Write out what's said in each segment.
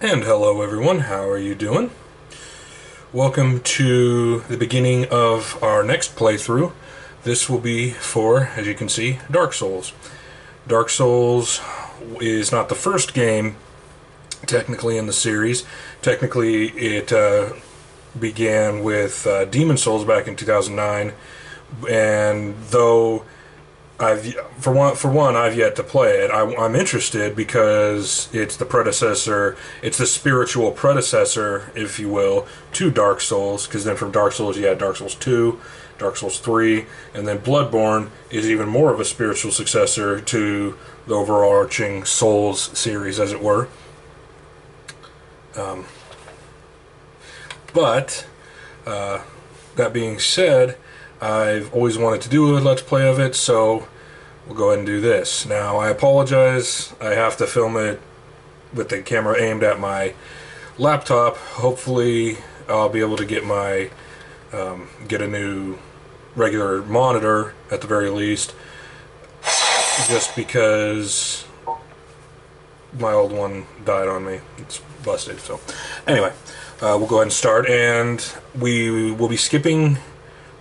And hello everyone, how are you doing? Welcome to the beginning of our next playthrough. This will be for, as you can see, Dark Souls. Dark Souls is not the first game technically in the series. Technically it began with Demon Souls back in 2009, and though for one, I've yet to play it. I'm interested because it's the predecessor, it's the spiritual predecessor, if you will, to Dark Souls, because then from Dark Souls you had Dark Souls 2, Dark Souls 3, and then Bloodborne is even more of a spiritual successor to the overarching Souls series, as it were. But that being said, I've always wanted to do a Let's Play of it, so we'll go ahead and do this. Now, I apologize. I have to film it with the camera aimed at my laptop. Hopefully, I'll be able to get my get a new regular monitor at the very least, just because my old one died on me. It's busted. So, anyway, we'll go ahead and start, and we will be skipping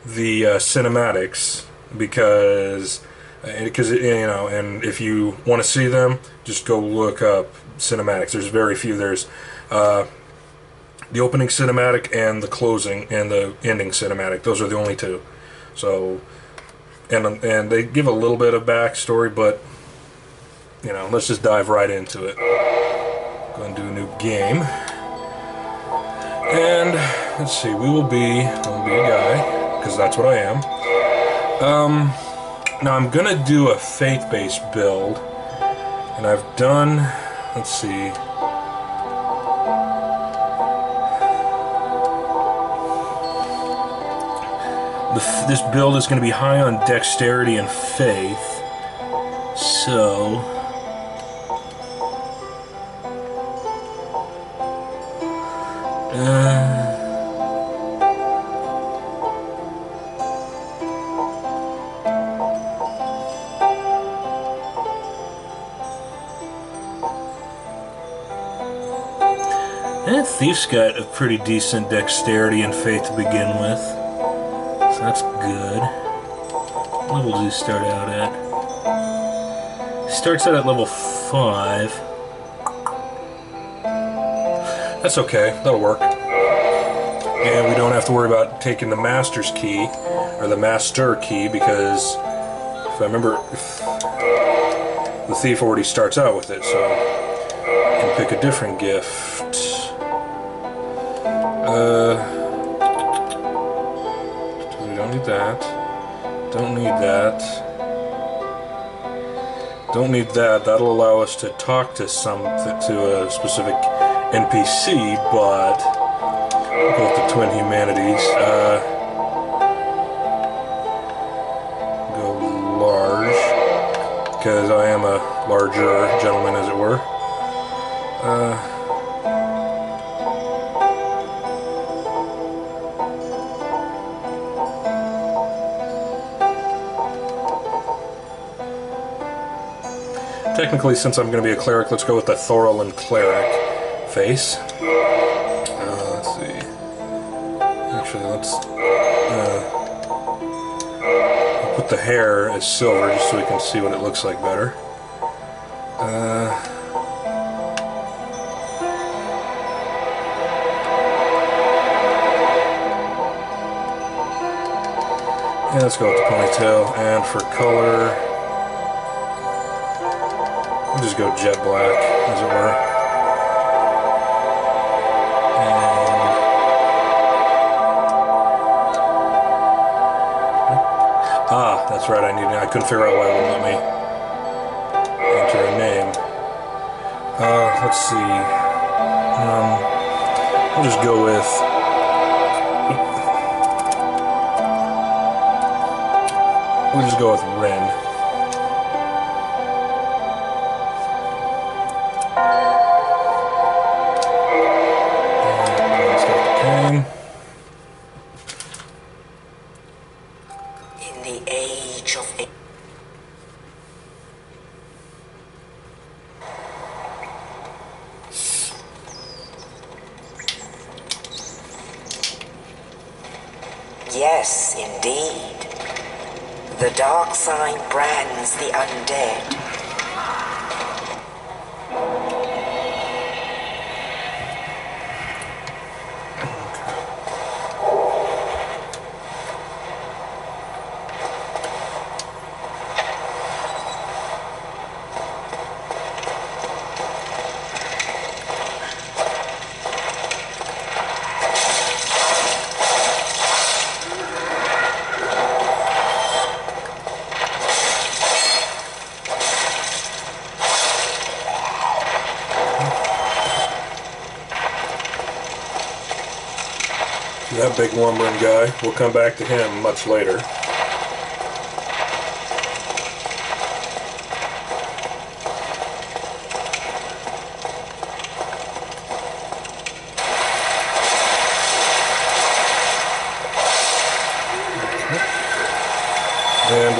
the cinematics because you know, and if you want to see them, just go look up cinematics. There's very few. There's the opening cinematic and the closing and the ending cinematic. Those are the only two. So and they give a little bit of backstory, but you know, let's just dive right into it. Go and do a new game, and let's see. We'll be a guy, because that's what I am. Now I'm gonna do a faith-based build, and I've done, let's see, this build is gonna be high on dexterity and faith, so and Thief's got a pretty decent dexterity and faith to begin with, so that's good. What level does he start out at? He starts out at level 5. That's okay, that'll work. And we don't have to worry about taking the Master's Key, or the Master Key, because if I remember, the Thief already starts out with it, so I can pick a different gift. We don't need that. Don't need that. Don't need that. That'll allow us to talk to a specific NPC, but we'll go with the Twin Humanities. Go large, because I am a larger gentleman, as it were. Technically, since I'm going to be a cleric, let's go with the Thorolin cleric face. Let's see. Actually, let's I'll put the hair as silver just so we can see what it looks like better. Yeah, let's go with the ponytail. And for color, we'll just go jet black, as it were. Ah, that's right, I couldn't figure out why it wouldn't let me enter a name. Let's see. We'll just go with... We'll just go with Ren. Let's go with the cane. In the age of... Yes, indeed. The dark sign brands the undead. That big lumbering guy, we'll come back to him much later. And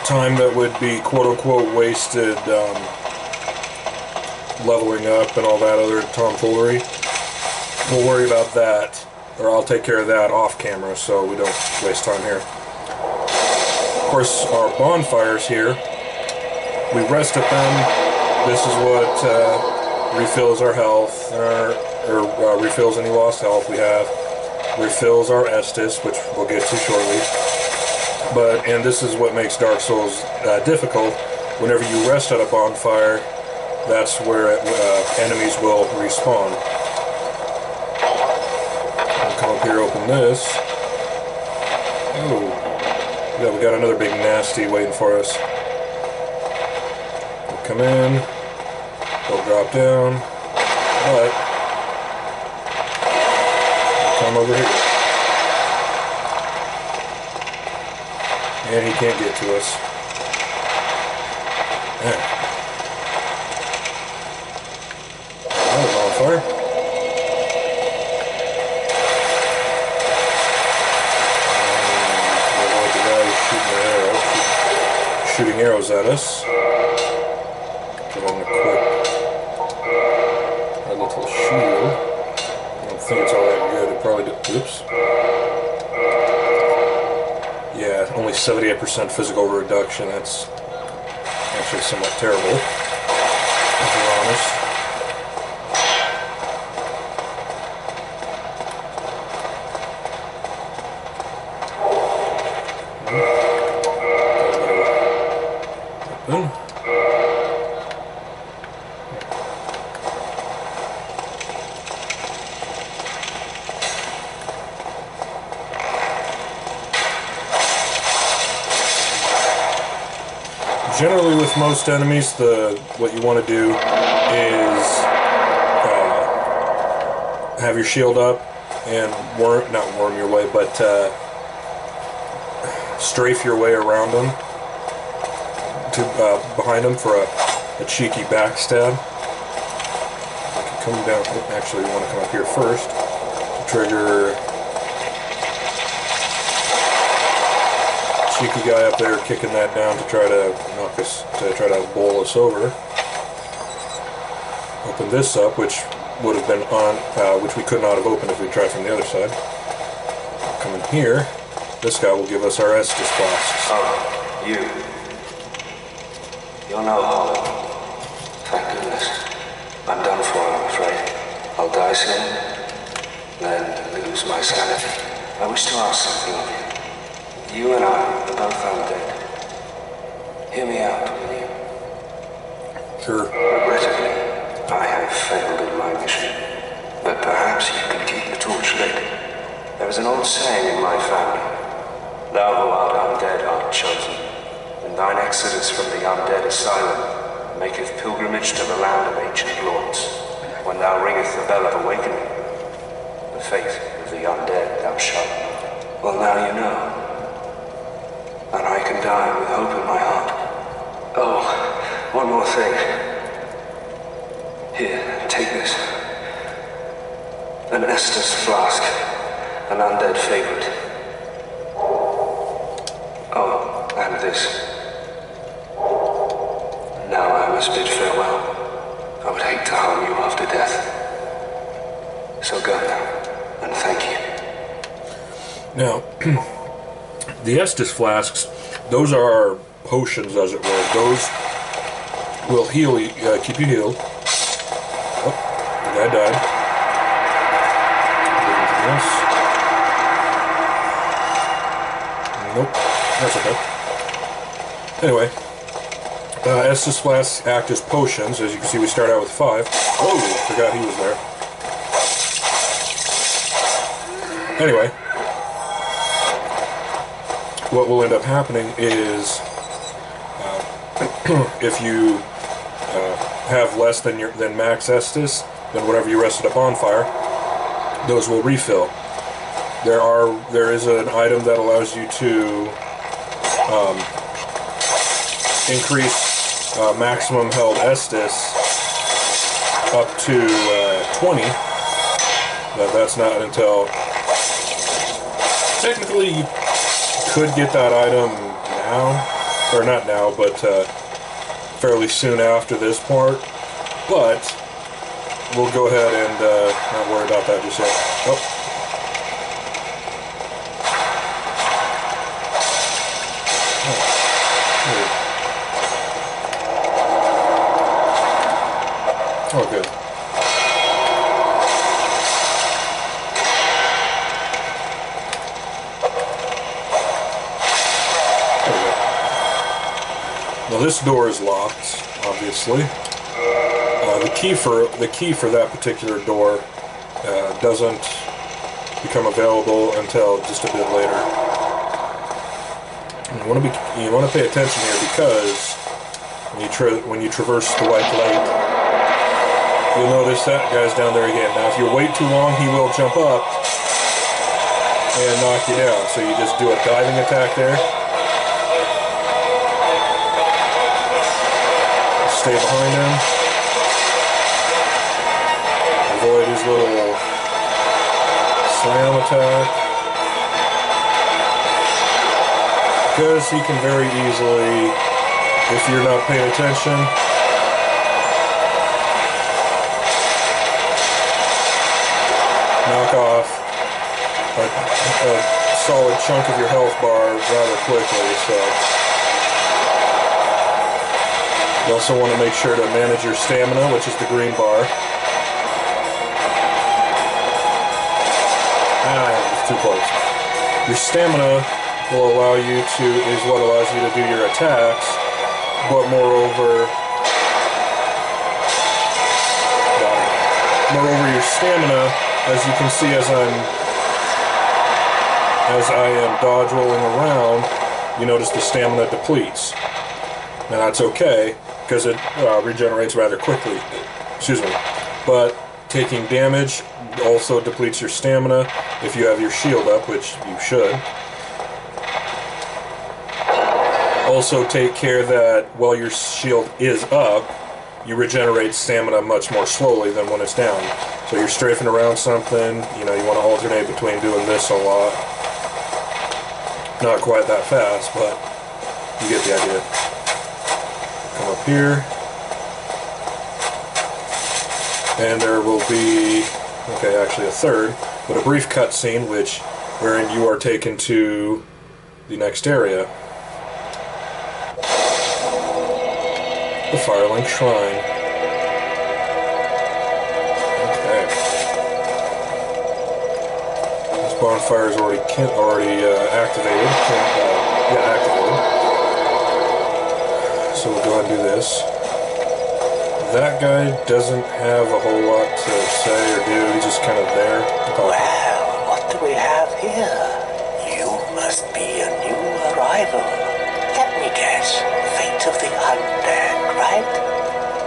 time that would be quote-unquote wasted leveling up and all that other tomfoolery. We'll worry about that, or I'll take care of that off camera so we don't waste time here. Of course, our bonfires here, we rest at them. This is what refills our health, or refills any lost health we have. Refills our Estus, which we'll get to shortly. And this is what makes Dark Souls difficult. Whenever you rest at a bonfire, that's where enemies will respawn. We'll come up here, open this. Oh, yeah, we got another big nasty waiting for us. We'll come in, they'll drop down, but we'll come over here. And he can't get to us. Yeah. Bonfire. The guy shooting arrows at us. Get on equip our little shield. I don't think it's all that good. It probably did. Oops. Yeah, only 78% physical reduction. That's actually somewhat terrible, if we're honest. Generally, with most enemies, what you want to do is have your shield up and not worm your way, but strafe your way around them to behind them for a cheeky backstab. I can come down. Actually, we want to come up here first to trigger. Cheeky guy up there kicking that down to try to knock us, to try to bowl us over. Open this up, which would have been on, which we could not have opened if we tried from the other side. Come in here. This guy will give us our Estus flasks. Oh, you're no harm. Thank goodness. I'm done for, I'm afraid. I'll die soon, then lose my sanity. I wish to ask something of you. You and I are both undead. Hear me out, will you? Sure. Regrettably, I have failed in my mission, but perhaps you can keep the torch lit. There is an old saying in my family: thou who art undead art chosen, and thine exodus from the undead asylum maketh pilgrimage to the land of ancient lords. When thou ringest the bell of awakening, the fate of the undead thou shalt know. Well, now you know. And I can die with hope in my heart. Oh, one more thing. Here, take this. An Estus flask. An undead favorite. Oh, and this. Now I must bid farewell. I would hate to harm you after death. So go now, and thank you. Now, the Estus flasks, those are our potions, as it were. Those will heal you, keep you healed. Oh, the guy died. Nope, that's okay. Anyway, Estus flasks act as potions. As you can see, we start out with 5. Oh, forgot he was there. Anyway, what will end up happening is, if you have less than max Estus, then whatever you rest at a bonfire, those will refill. There is an item that allows you to increase maximum held Estus up to 20. That's not until, technically you could get that item now, or not now, but fairly soon after this part, but we'll go ahead and not worry about that just yet. Oh. Oh, good. There we go. Now this door is locked, obviously. The key for that particular door doesn't become available until just a bit later. You want to pay attention here, because when you traverse the white light, you'll notice that guy's down there again. Now, if you wait too long, he will jump up and knock you down. So you just do a diving attack there. Stay behind him. Avoid his little slam attack, because he can very easily, if you're not paying attention, knock off a solid chunk of your health bar rather quickly. So you also want to make sure to manage your stamina, which is the green bar. It's too close. Your stamina will allow you to, is what allows you to do your attacks, but moreover your stamina, as you can see as I am dodge rolling around, you notice the stamina depletes. Now that's okay, because it regenerates rather quickly. Excuse me. But taking damage also depletes your stamina if you have your shield up, which you should. Also take care that while your shield is up, you regenerate stamina much more slowly than when it's down. So you're strafing around something, you want to alternate between doing this a lot. Not quite that fast, but you get the idea. Come up here. And there will be, okay, actually a third, but a brief cutscene wherein you are taken to the next area. The Firelink Shrine. Okay. This bonfire is already activated. Activated. So we'll go ahead and do this. That guy doesn't have a whole lot to say or do. He's just kind of there. Well, what do we have here? You must be a new arrival. Let me guess. Fate of the undead, right?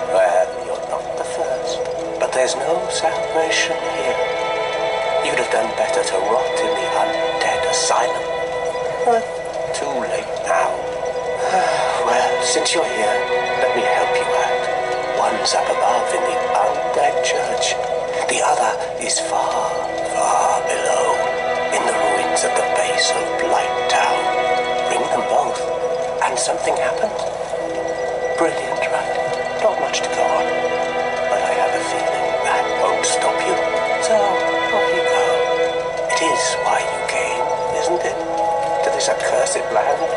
Well, you're not the first. But there's no salvation here. You'd have done better to rot in the undead asylum. But too late now. Well, since you're here, let me help you out. One's up above in the undead church. The other is far, far below, in the ruins at the base of Blight Town. Ring them both, and something happens. Brilliant, right? Not much to go on, but I have a feeling that won't stop you. So,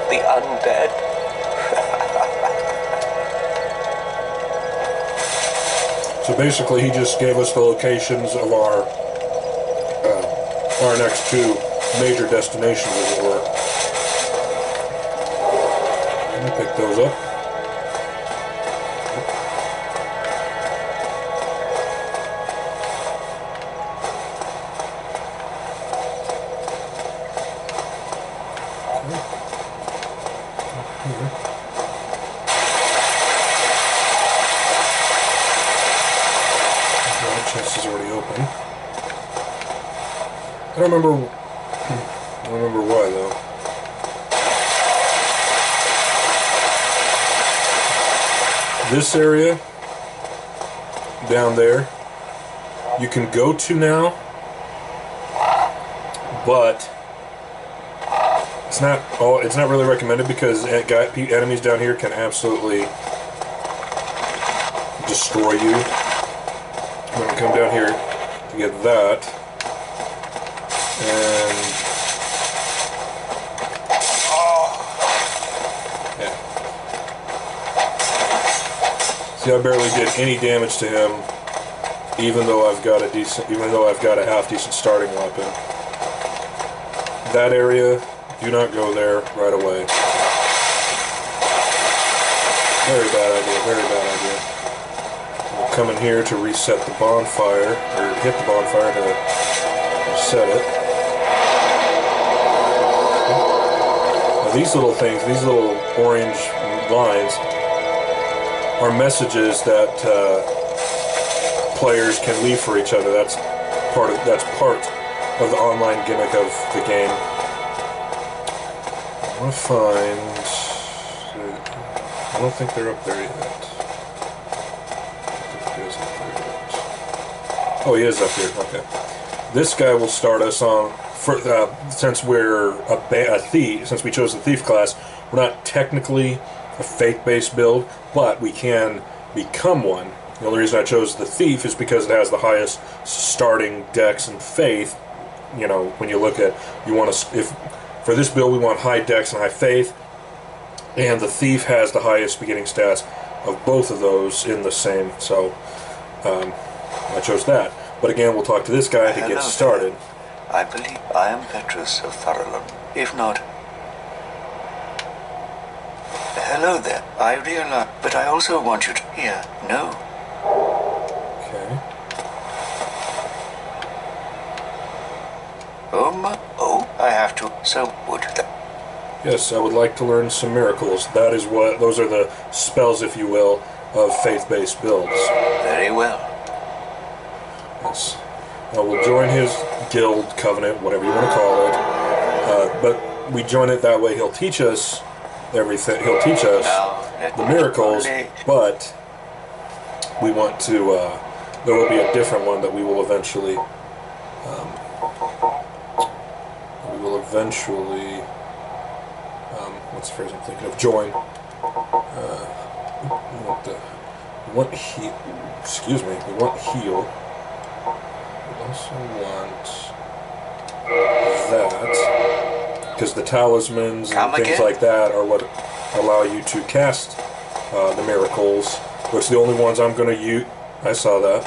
the undead. So basically, he just gave us the locations of our next two major destinations, as it were. Let me pick those up. Chest is already open. I don't remember why though. This area down there you can go to now, but it's not really recommended because enemies down here can absolutely destroy you. I'm going to come down here to get that, and yeah. See, I barely did any damage to him, even though I've got a half decent starting weapon. That area, do not go there right away. Very bad idea. Very bad idea. Come in here to reset the bonfire, or hit the bonfire to reset it. Now these little things, these little orange lines, are messages that players can leave for each other. That's part of the online gimmick of the game. I want to find. I don't think they're up there yet. Oh, he is up here. Okay. This guy will start us on. Since we're a thief, since we chose the thief class, we're not technically a faith-based build, but we can become one. The only reason I chose the thief is because it has the highest starting dex and faith. You know, when you look at, for this build we want high dex and high faith, and the thief has the highest beginning stats of both of those in the same. So. I chose that. But again, we'll talk to this guy to get started. I believe I am Petrus of Firelink. If not... Hello there. I realize, but I also want you to hear. No. Okay. Oh, I have to. So would that... Yes, I would like to learn some miracles. Those are the spells, if you will, of faith-based builds. Very well. Yes. We'll join his guild, covenant, whatever you want to call it. But we join it that way. He'll teach us everything. He'll teach us the miracles, but we want to. There will be a different one that we will eventually. What's the phrase I'm thinking of? Join. We want heal. Excuse me. We want heal. We also want that, because the talismans and things like that are what allow you to cast the miracles, which the only ones I'm going to use. I saw that.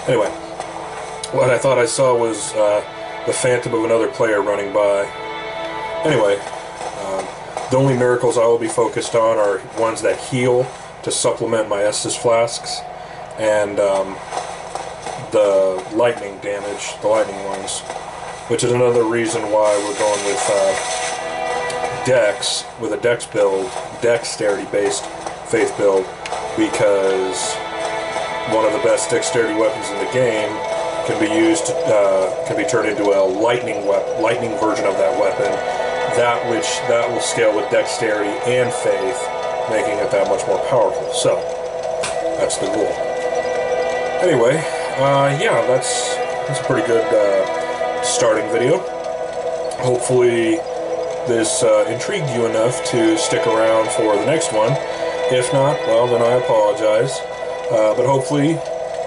Anyway, what I thought I saw was the phantom of another player running by. Anyway, the only miracles I will be focused on are ones that heal to supplement my Estus flasks, and the lightning damage, the lightning ones, which is another reason why we're going with Dex, with a Dex build, dexterity-based faith build, because one of the best dexterity weapons in the game can be used, can be turned into a lightning version of that weapon. That will scale with dexterity and faith, making it that much more powerful. So that's the goal. Anyway, yeah, that's a pretty good starting video. Hopefully this intrigued you enough to stick around for the next one. If not, well, then I apologize. But hopefully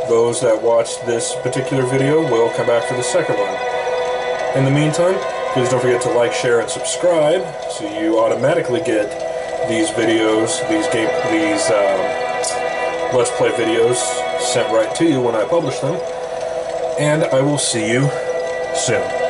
those that watched this particular video will come back for the second one. In the meantime, please don't forget to like, share, and subscribe so you automatically get these videos, these Let's Play videos sent right to you when I publish them. And I will see you soon.